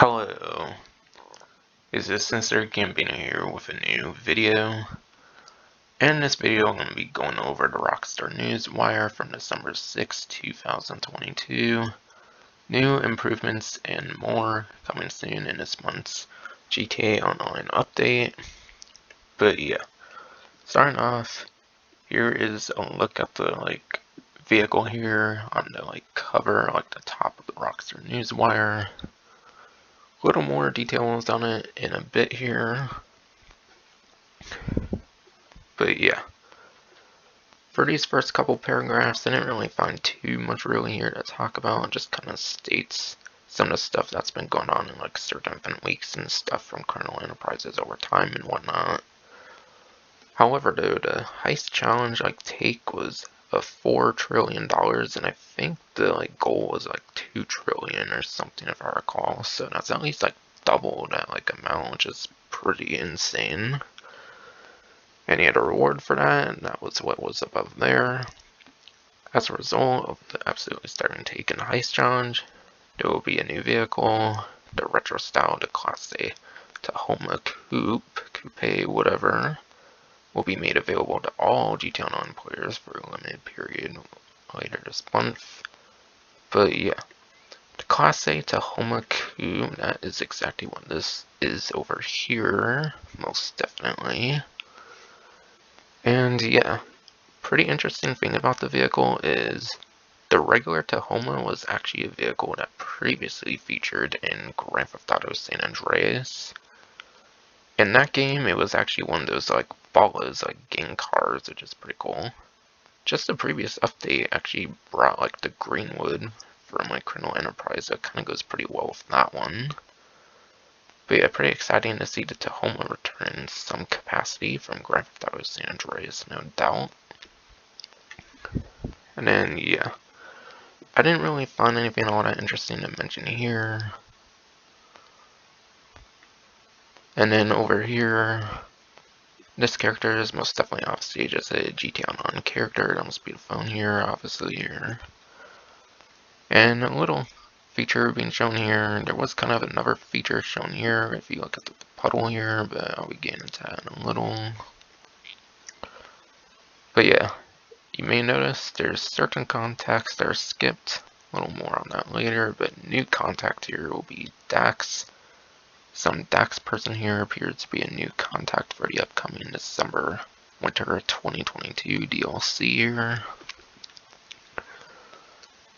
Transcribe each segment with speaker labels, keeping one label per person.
Speaker 1: Hello, this is Sinister Gambino here with a new video. And in this video I'm going to be going over the Rockstar Newswire from December 6, 2022. New improvements and more coming soon in this month's GTA Online update. But yeah, starting off, here is a look at the vehicle here on the cover, the top of the Rockstar Newswire. A little more details on it in a bit here. But yeah, for these first couple paragraphs, I didn't really find too much really here to talk about. It just kind of states some of the stuff that's been going on in certain event weeks and stuff from Colonel Enterprises over time and whatnot. However, though, the heist challenge take was $4 trillion, and I think the goal was $2 trillion or something if I recall. So that's at least double that amount, which is pretty insane. And he had a reward for that, and that was what was above there. As a result of the absolutely starting take in the heist challenge, there will be a new vehicle, the retro style Declasse Tahoma Coupe, whatever, will be made available to all GTA Online players for a limited period later this month. But yeah, the Declasse Tahoma Coupe, that is exactly what this is over here, most definitely. And yeah, pretty interesting thing about the vehicle is the regular Tahoma was actually a vehicle that previously featured in Grand Theft Auto San Andreas. In that game, it was actually one of those Ballas gang cars, which is pretty cool. Just the previous update actually brought the Greenwood from Colonel Enterprise, that kind of goes pretty well with that one. But yeah, pretty exciting to see the Tahoma return in some capacity from Grand Theft Auto San Andreas, no doubt. And then yeah, I didn't really find anything all that interesting to mention here. And then over here, this character is most definitely off stage as a GTA Online character. That must be the phone here, obviously here. And a little feature being shown here. There was kind of another feature shown here if you look at the puddle here, but I'll be getting into that in a little. But yeah, you may notice there's certain contacts that are skipped. A little more on that later, but new contact here will be Dax. Some Dax person here appears to be a new contact for the upcoming December Winter 2022 DLC here.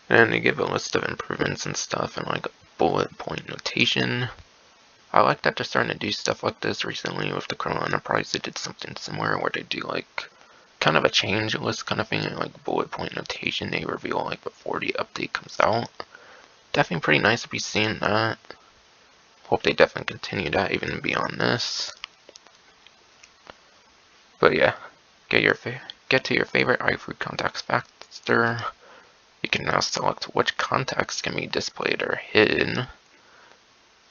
Speaker 1: And they give a list of improvements and stuff and a bullet point notation. I like that they're starting to do stuff like this recently with the Colonel Enterprise. They did something similar where they do kind of a change list kind of thing, bullet point notation they reveal before the update comes out. Definitely pretty nice to be seeing that. Hope they definitely continue that even beyond this. But yeah, get to your favorite iFruit contacts faster. You can now select which contacts can be displayed or hidden.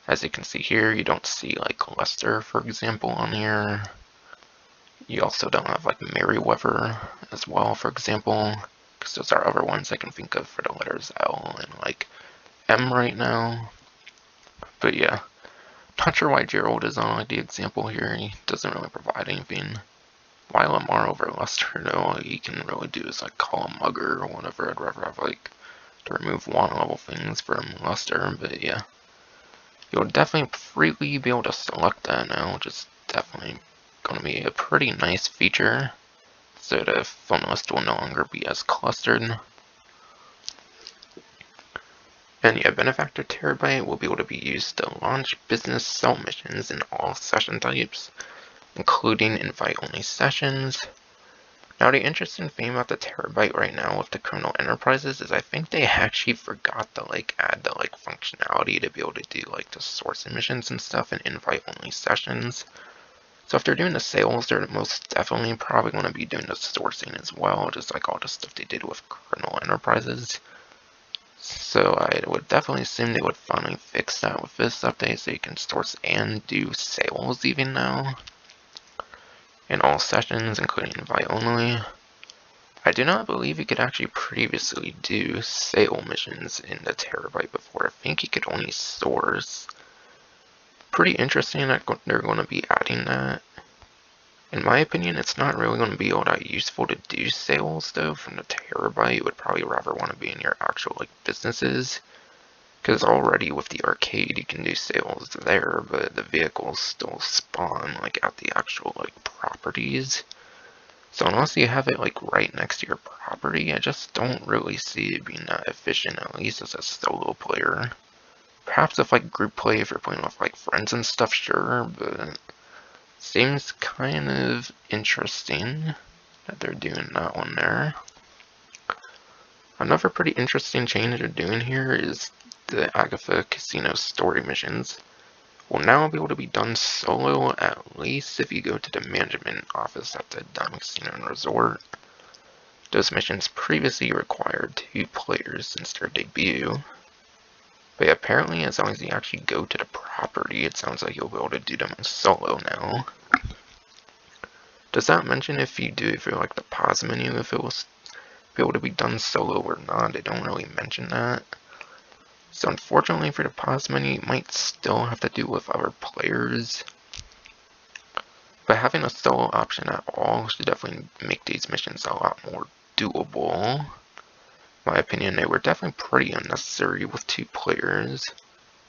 Speaker 1: As you can see here, you don't see Lester, for example, on here. You also don't have Merryweather as well, for example, because those are other ones I can think of for the letters L and M right now. But yeah, not sure why Gerald is on the example here. He doesn't really provide anything. Why Lamar over Lester, though, all he can really do is call a mugger or whatever. I'd rather have to remove one level things from Lester, but yeah. You'll definitely freely be able to select that now, which is definitely going to be a pretty nice feature. So the phone list will no longer be as clustered. And yeah, Benefactor Terrorbyte will be able to be used to launch business cell missions in all session types, including invite-only sessions. Now, the interesting thing about the Terrorbyte right now with the Colonel Enterprises is I think they actually forgot to add the functionality to be able to do the sourcing missions and stuff in invite-only sessions. So if they're doing the sales, they're most definitely probably going to be doing the sourcing as well, just all the stuff they did with Colonel Enterprises. So I would definitely assume they would finally fix that with this update so you can source and do sales even now. In all sessions, including invite only. I do not believe you could actually previously do sale missions in the Terrorbyte before. I think you could only source. pretty interesting that they're going to be adding that. In my opinion, it's not really going to be all that useful to do sales though from the Terrorbyte. You would probably rather want to be in your actual like businesses, because already with the arcade you can do sales there, but the vehicles still spawn like at the actual like properties. So unless you have it like right next to your property, I just don't really see it being that efficient, at least as a solo player. Perhaps if like group play, if you're playing with like friends and stuff, sure, but seems kind of interesting that they're doing that one there. Another pretty interesting change they're doing here is the Agatha Casino story missions will now be able to be done solo, at least if you go to the management office at the Diamond Casino and Resort. Those missions previously required 2 players since their debut. But apparently, as long as you actually go to the property, it sounds like you'll be able to do them solo now. Does that mention if you do it through like the pause menu, if it will be able to be done solo or not? They don't really mention that. So unfortunately for the pause menu, you might still have to do with other players. But having a solo option at all should definitely make these missions a lot more doable. In my opinion, they were definitely pretty unnecessary with 2 players.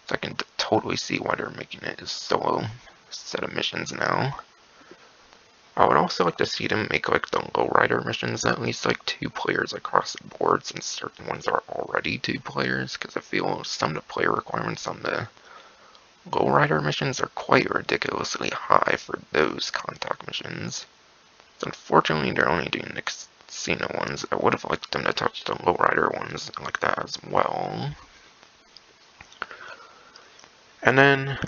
Speaker 1: So I can totally see why they're making it a solo set of missions now. I would also like to see them make like the lowrider missions at least like 2 players across the board, since certain ones are already 2 players, because I feel some of the player requirements on the lowrider missions are quite ridiculously high for those contact missions. So unfortunately they're only doing the casino ones. I would have liked them to touch the lowrider ones like that as well. And then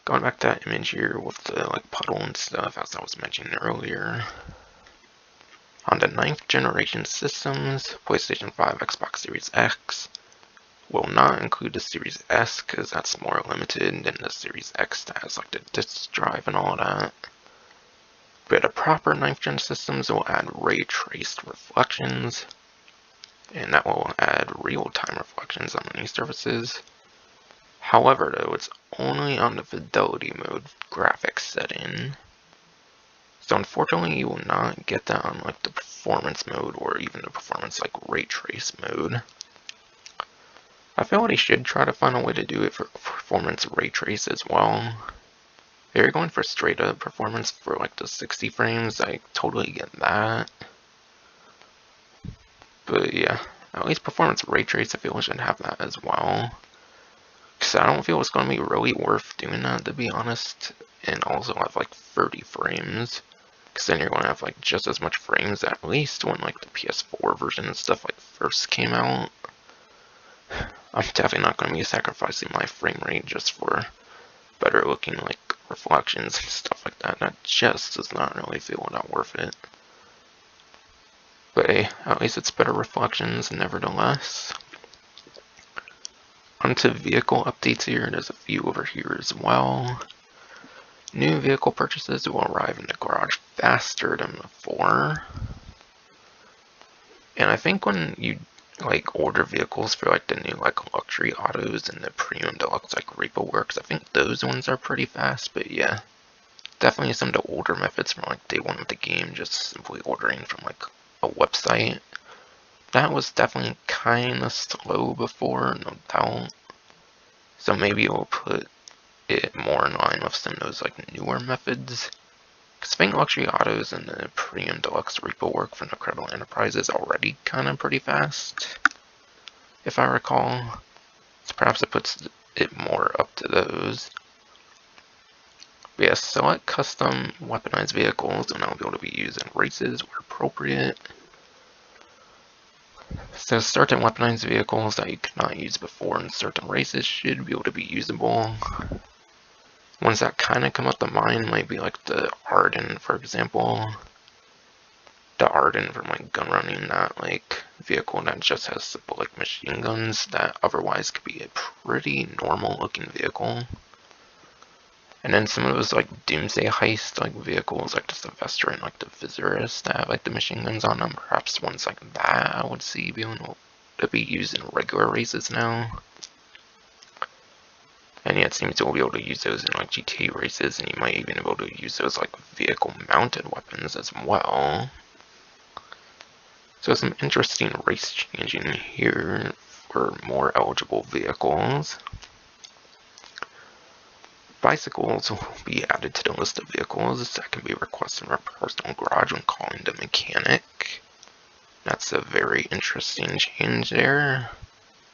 Speaker 1: going back to that image here with the like puddle and stuff, as I was mentioning earlier. On the 9th generation systems, PlayStation 5, Xbox Series X will not include the Series S, because that's more limited than the Series X that has like the disk drive and all that. But the proper 9th gen systems will add ray traced reflections, and that will add real-time reflections on any surfaces. However, though, it's only on the Fidelity Mode graphics setting. So unfortunately, you will not get that on like the performance mode or even the performance like ray trace mode. I feel like they should try to find a way to do it for performance ray trace as well. If you're going for straight up performance for like the 60 frames, I totally get that. But yeah, at least performance ray trace, I feel we should have that as well. Because I don't feel it's going to be really worth doing that, to be honest. And also have like 30 frames. Because then you're going to have like just as much frames at least when like the PS4 version and stuff like first came out. I'm definitely not going to be sacrificing my frame rate just for better looking like reflections and stuff like that. That just does not really feel that worth it. But hey, at least it's better reflections nevertheless. Onto vehicle updates here, there's a few over here as well. New vehicle purchases will arrive in the garage faster than before. And I think when you like order vehicles for like the new like luxury autos and the premium deluxe like repo works, I think those ones are pretty fast. But yeah, definitely some of the older methods from like day one of the game, just simply ordering from like a website, that was definitely kind of slow before, no doubt. So maybe we'll put it more in line with some of those like newer methods. Because I think luxury autos and the premium deluxe repo work from the Credible Enterprise is already kind of pretty fast, if I recall. So perhaps it puts it more up to those. But yeah, select custom weaponized vehicles will now be able to be used in races where appropriate. So certain weaponized vehicles that you could not use before in certain races should be able to be usable. Ones that kind of come up to mind might be like the Arden, for example. The Arden from like gun running, that like vehicle that just has simple like machine guns that otherwise could be a pretty normal looking vehicle. And then some of those like Doomsday Heist like vehicles, like the Sylvester and like the Viserys that have like the machine guns on them, perhaps ones like that I would see being able to be used in regular races now. And yeah, it seems you'll be able to use those in like GTA races, and you might even be able to use those like vehicle-mounted weapons as well. So some interesting race changing here for more eligible vehicles. Bicycles will be added to the list of vehicles that can be requested from a personal garage when calling the mechanic. That's a very interesting change there.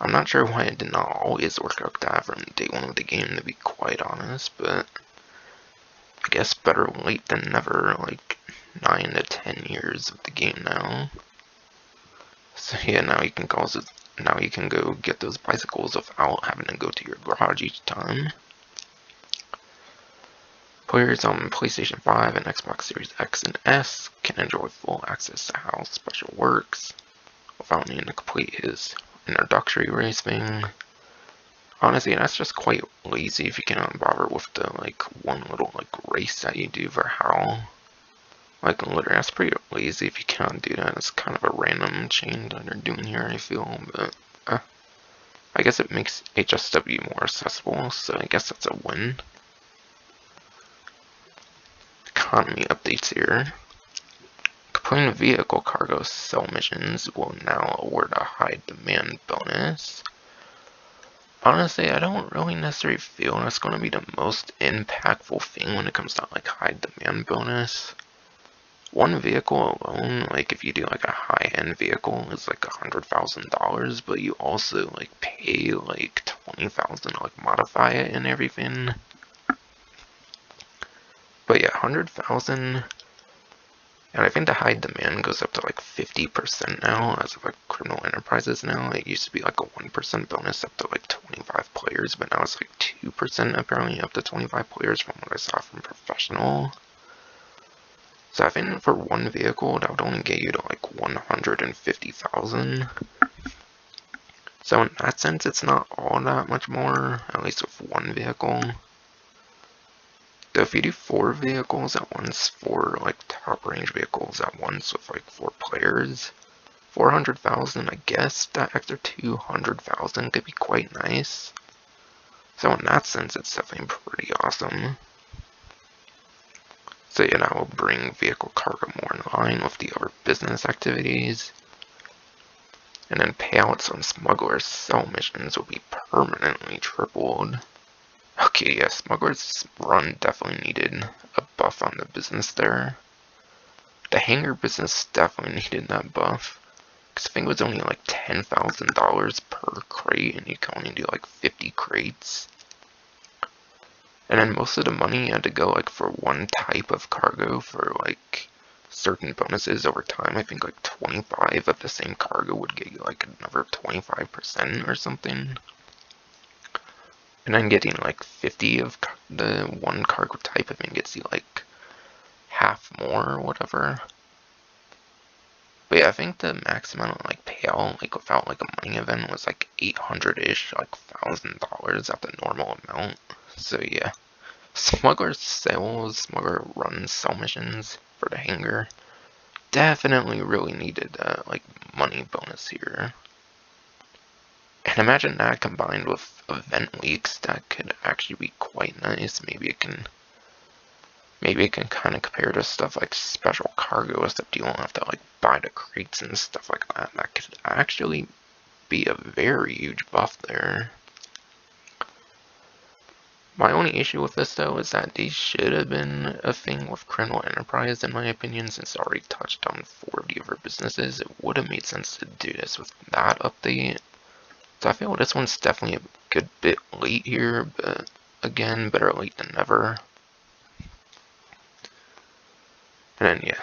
Speaker 1: I'm not sure why it did not always work like that from day one of the game, to be quite honest, but I guess better late than never, like 9 to 10 years of the game now. So yeah, now you can go get those bicycles without having to go to your garage each time. Players on PlayStation 5 and Xbox Series X and S can enjoy full access to how Special works without needing to complete his introductory racing. Honestly, that's just quite lazy if you cannot bother with the like one little like race that you do for how. Like literally, that's pretty lazy if you cannot do that. It's kind of a random change that they're doing here, I feel, but I guess it makes HSW more accessible, so I guess that's a win. Economy updates here. Completing vehicle cargo sell missions will now award a high demand bonus. Honestly, I don't really necessarily feel that's going to be the most impactful thing when it comes to like high demand bonus. One vehicle alone, like if you do like a high-end vehicle, is like $100,000, but you also like pay like $20,000 to like modify it and everything. But yeah, 100,000, and I think the high demand goes up to like 50% now as of like criminal enterprises now. It used to be like a 1% bonus up to like 25 players, but now it's like 2% apparently up to 25 players from what I saw from professional. So I think for one vehicle, that would only get you to like 150,000. So in that sense, it's not all that much more, at least with one vehicle. So if you do 4 vehicles at once, 4 like top range vehicles at once with like 4 players, 400,000, I guess that extra 200,000 could be quite nice. So in that sense, it's definitely pretty awesome. So yeah, that will bring vehicle cargo more in line with the other business activities. And then payouts on Smuggler sell missions will be permanently tripled. Okay, yeah, Smuggler's run definitely needed a buff on the business there. The hangar business definitely needed that buff, because I think it was only like $10,000 per crate, and you can only do like 50 crates. And then most of the money had to go like for one type of cargo for like certain bonuses over time. I think like 25 of the same cargo would get you like another 25% or something. And then getting like 50 of the one cargo type, I think gets you like half more or whatever. But yeah, I think the max amount of like payout, like without like a money event, was like 800-ish, like $1,000 at the normal amount. So yeah, Smuggler run sell missions for the hangar definitely really needed like money bonus here. And imagine that combined with event weeks, that could actually be quite nice. Maybe it can kind of compare to stuff like special cargo, except you won't have to like buy the crates and stuff like that. That could actually be a very huge buff there. My only issue with this though is that these should have been a thing with criminal enterprise in my opinion, since I already touched on 4 of the other businesses. It would have made sense to do this with that update. So I feel this one's definitely a good bit late here, but again, better late than never. And then yeah,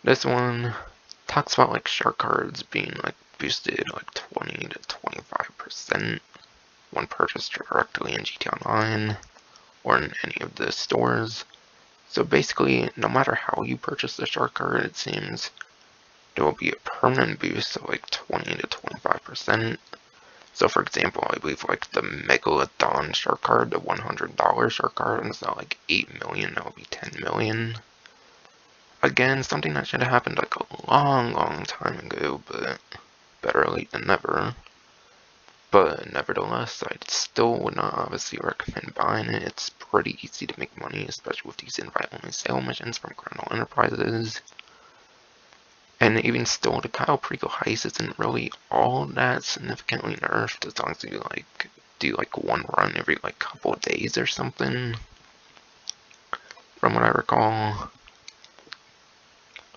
Speaker 1: this one talks about like shark cards being like boosted like 20 to 25% when purchased directly in GTA Online or in any of the stores. So basically, no matter how you purchase the shark card, it seems there will be a permanent boost of like 20 to 25%. So for example, I believe like the Megalodon shark card, the $100 shark card, is now like 8 million, that would be 10 million. Again, something that should have happened like a long time ago, but better late than never. But nevertheless, I still would not obviously recommend buying it. It's pretty easy to make money, especially with these invite-only sale missions from Criminal Enterprises. And even still, the Kyle Preco heist isn't really all that significantly nerfed, as long as you like do like one run every like couple of days or something, from what I recall.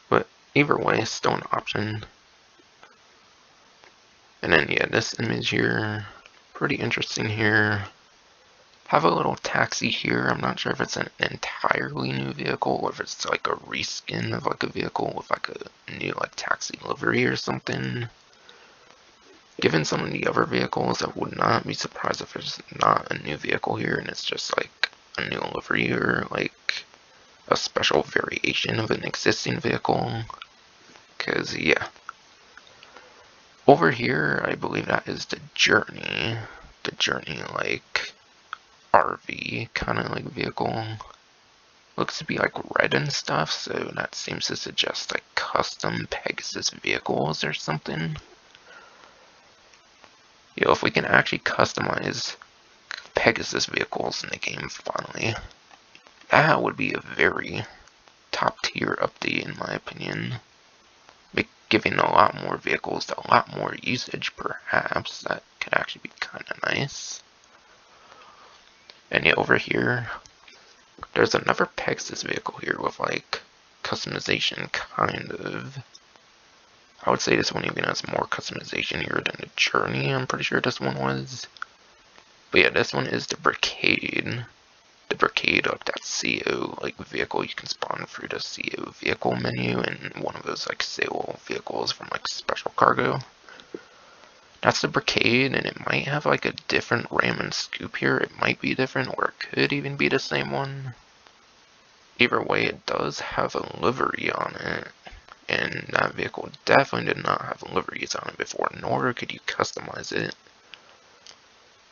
Speaker 1: But either way, it's still an option. And then yeah, this image here, pretty interesting here. Have a little taxi here. I'm not sure if it's an entirely new vehicle or if it's like a reskin of like a vehicle with like a new like taxi livery or something. Given some of the other vehicles, I would not be surprised if there's not a new vehicle here and it's just like a new livery or like a special variation of an existing vehicle. Cause yeah. Over here, I believe that is the Journey. The Journey like RV kind of like vehicle. Looks to be like red and stuff, so that seems to suggest like custom Pegasus vehicles or something. Yo, if we can actually customize Pegasus vehicles in the game finally, that would be a very top tier update in my opinion. Giving a lot more vehicles a lot more usage perhaps. That could actually be kind of nice. And yeah, over here, there's another Pegasus vehicle here with like customization kind of. I would say this one even has more customization here than the Journey, I'm pretty sure this one was. But yeah, this one is the Brickade. The Brickade of that CO like vehicle you can spawn through the CO vehicle menu, and one of those like sale vehicles from like special cargo. That's the Brickade, and it might have like a different ram and scoop here. It might be different, or it could even be the same one. Either way, it does have a livery on it, and that vehicle definitely did not have liveries on it before, nor could you customize it.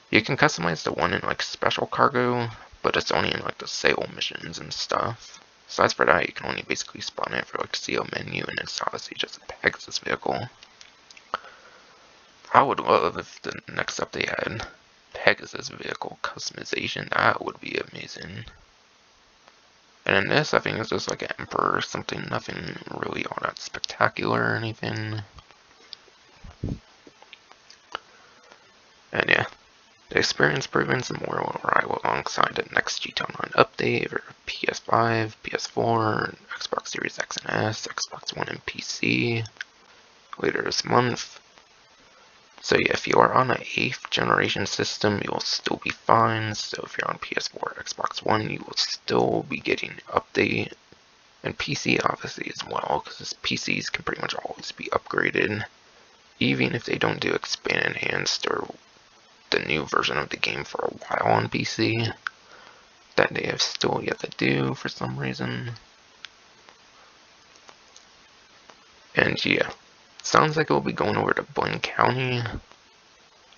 Speaker 1: You can customize the one in like special cargo, but it's only in like the sale missions and stuff. Besides for that, you can only basically spawn it for like CO menu, and it's obviously just a Pegasus vehicle. I would love if the next update had Pegasus vehicle customization. That would be amazing. And in this, I think it's just like an Emperor or something. Nothing really all that spectacular or anything. And yeah, the experience improvements and more will arrive alongside the next GT Online update for PS5, PS4, Xbox Series X and S, Xbox One and PC later this month. So yeah, if you are on an 8th generation system, you will still be fine. So if you're on PS4 or Xbox One, you will still be getting an update. And PC obviously as well, because PCs can pretty much always be upgraded. Even if they don't do expand enhanced or the new version of the game for a while on PC. That they have still yet to do for some reason. And yeah. Sounds like we'll be going over to Blaine County.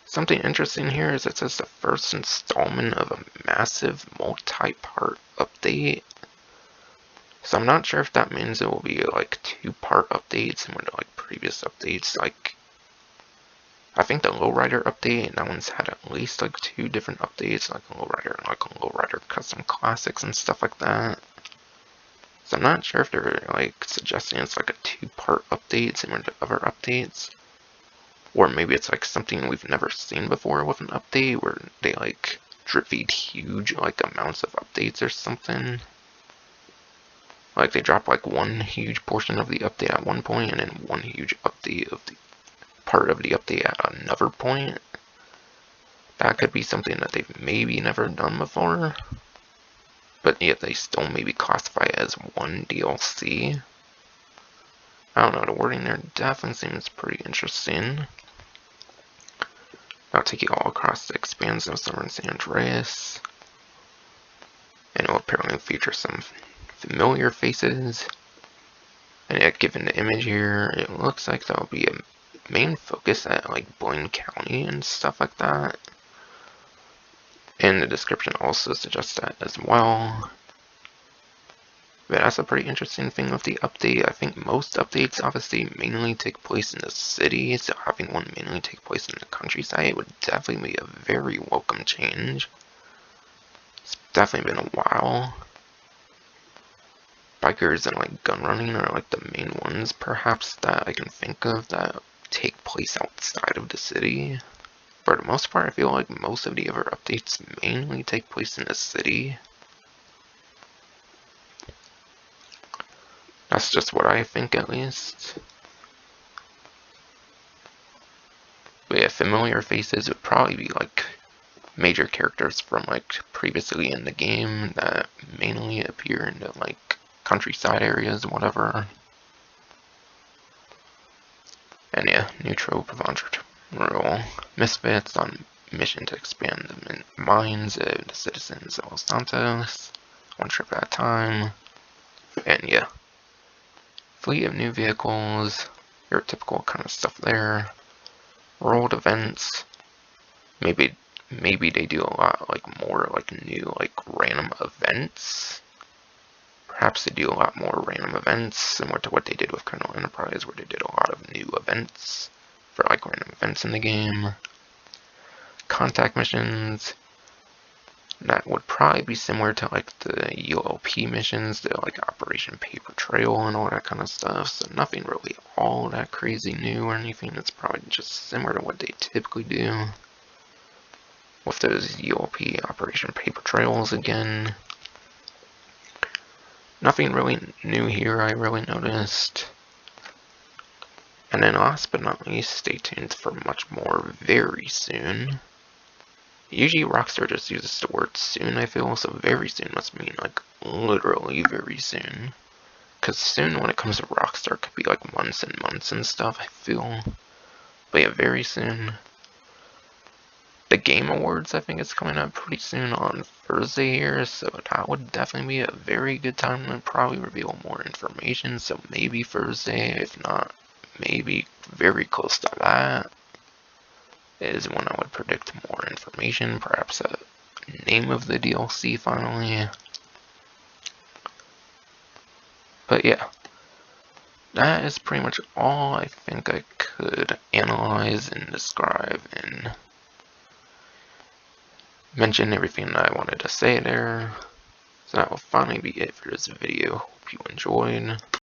Speaker 1: Something interesting here is it says the first installment of a massive multi-part update. So I'm not sure if that means it will be like 2-part updates similar to like previous updates. Like, I think the Lowrider update, that one's had at least like 2 different updates, like a Lowrider and like a Lowrider Custom Classics and stuff like that. So I'm not sure if they're like suggesting it's like a 2-part update similar to other updates, or maybe it's like something we've never seen before with an update where they like drip feed huge like amounts of updates or something. Like they drop like one huge portion of the update at one point and then one huge update of the part of the update at another point. That could be something that they've maybe never done before. But yet they still maybe classify it as one DLC. I don't know, the wording there definitely seems pretty interesting. I'll take you all across the expansive summer in San Andreas. And it will apparently feature some familiar faces. And yet, given the image here, it looks like that will be a main focus at like Blaine County and stuff like that. And the description also suggests that as well. But that's a pretty interesting thing with the update. I think most updates obviously mainly take place in the city, so having one mainly take place in the countryside would definitely be a very welcome change. It's definitely been a while. Bikers and like gun running are like the main ones perhaps that I can think of that take place outside of the city. For the most part, I feel like most of the other updates mainly take place in the city. That's just what I think, at least. But yeah, familiar faces would probably be like major characters from like previously in the game that mainly appear in the like countryside areas, whatever. And yeah, neutral Provence rule. Misfits on mission to expand the minds of the citizens of Los Santos, one trip at a time. And yeah, fleet of new vehicles, your typical kind of stuff there. World events, maybe they do a lot like more like new like random events. Perhaps they do a lot more random events, similar to what they did with Colonel Enterprise, where they did a lot of new events for like random events in the game. Contact missions, that would probably be similar to like the ULP missions, the like Operation Paper Trail and all that kind of stuff. So nothing really all that crazy new or anything. It's probably just similar to what they typically do with those ULP Operation Paper Trails again. Nothing really new here I really noticed. And then last but not least, stay tuned for much more very soon. Usually Rockstar just uses the word soon, I feel, so very soon must mean like literally very soon. Because soon when it comes to Rockstar could be like months and months and stuff, I feel. But yeah, very soon. The Game Awards, I think, is coming up pretty soon on Thursday here, so that would definitely be a very good time to probably reveal more information, so maybe Thursday, if not, maybe very close to that, is when I would predict more information, perhaps a name of the DLC finally. But yeah, that is pretty much all I think I could analyze and describe and mention everything that I wanted to say there. So that will finally be it for this video. Hope you enjoyed.